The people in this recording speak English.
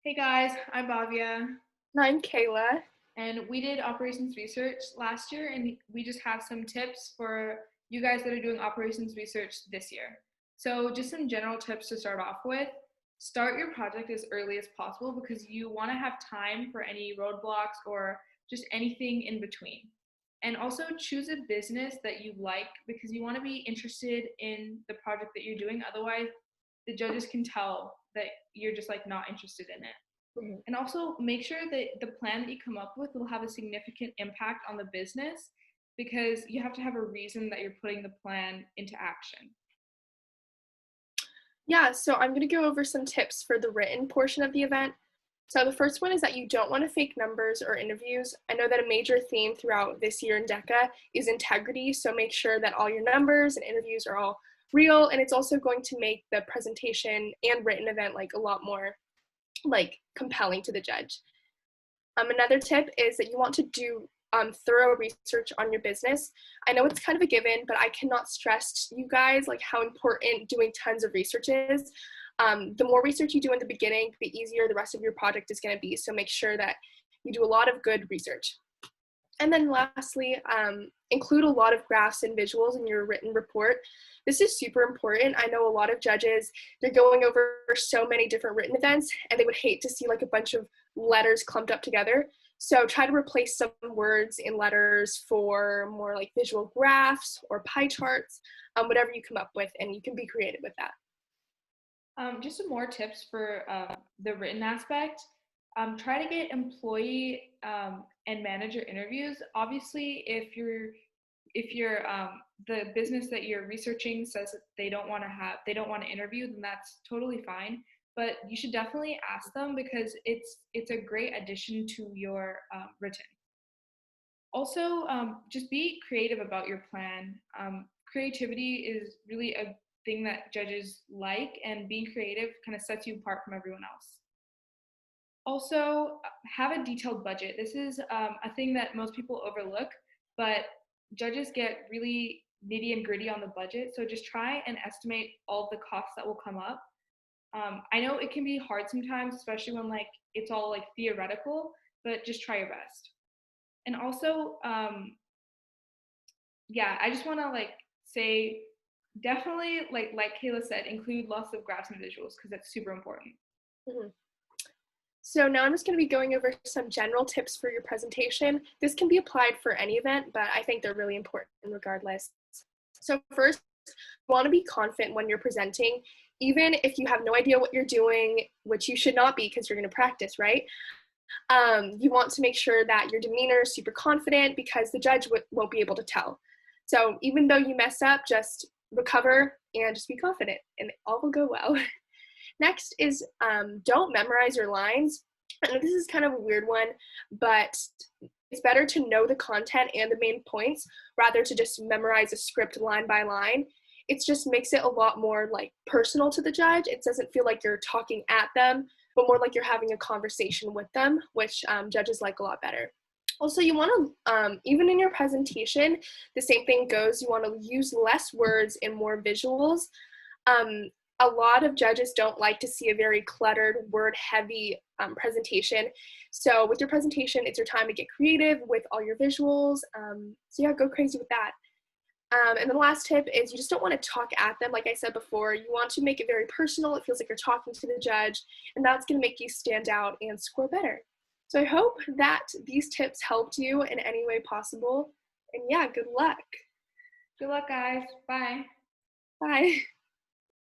Hey guys, I'm Bhavya, And I'm Kayla. and we did operations research last year, and we just have some tips for you guys that are doing operations research this year. So, just some general tips to start off with. Start your project as early as possible because you want to have time for any roadblocks or just anything in between. And also choose a business that you like because you want to be interested in the project that you're doing. Otherwise, the judges can tell that you're just like not interested in it. Mhm. And also make sure that the plan that you come up with will have a significant impact on the business because you have to have a reason that you're putting the plan into action. Yeah, so I'm going to go over some tips for the written portion of the event. So the first one is that you don't want to fake numbers or interviews. I know that a major theme throughout this year in DECA is integrity, so make sure that all your numbers and interviews are all real, and it's also going to make the presentation and written event like a lot more like compelling to the judge. Another tip is that you want to do thorough research on your business. I know it's kind of a given, but I cannot stress to you guys like how important doing tons of research is. The more research you do in the beginning, the easier the rest of your project is going to be. So make sure that you do a lot of good research. And then lastly, include a lot of graphs and visuals in your written report. This is super important. I know a lot of judges, they're going over so many different written events and they would hate to see like a bunch of letters clumped up together. So try to replace some words in letters for more like visual graphs or pie charts, whatever you come up with, and you can be creative with that. Just some more tips for the written aspect. Try to get employee and manager interviews. Obviously, if the business that you're researching says that they don't want to interview, then that's totally fine. But you should definitely ask them because it's a great addition to your written. Also, just be creative about your plan. Creativity is really a thing that judges like, and being creative kind of sets you apart from everyone else. Also, have a detailed budget. This is a thing that most people overlook, but judges get really nitty and gritty on the budget. So just try and estimate all of the costs that will come up. I know it can be hard sometimes, especially when like it's all like theoretical, but just try your best. And also, yeah, I just want to like say definitely like Kayla said, include lots of graphs and visuals because that's super important. Mhm. So now I'm just going to be going over some general tips for your presentation. This can be applied for any event, but I think they're really important regardless. So first, you want to be confident when you're presenting, even if you have no idea what you're doing, which you should not be because you're going to practice, right? You want to make sure that your demeanor is super confident because the judge won't be able to tell. So even though you mess up, just recover and just be confident and all will go well. Next is don't memorize your lines. I know this is kind of a weird one, but it's better to know the content and the main points rather to just memorize a script line by line. It just makes it a lot more like personal to the judge. It doesn't feel like you're talking at them, but more like you're having a conversation with them, which judges like a lot better. Also, you want to, even in your presentation, the same thing goes. You want to use less words and more visuals. Um, a lot of judges don't like to see a very cluttered, word-heavy presentation. So with your presentation, it's your time to get creative with all your visuals. So yeah, go crazy with that. And then the last tip is you just don't want to talk at them. Like I said before, you want to make it very personal. It feels like you're talking to the judge, and that's going to make you stand out and score better. So I hope that these tips helped you in any way possible. And yeah, good luck. Good luck, guys. Bye. Bye.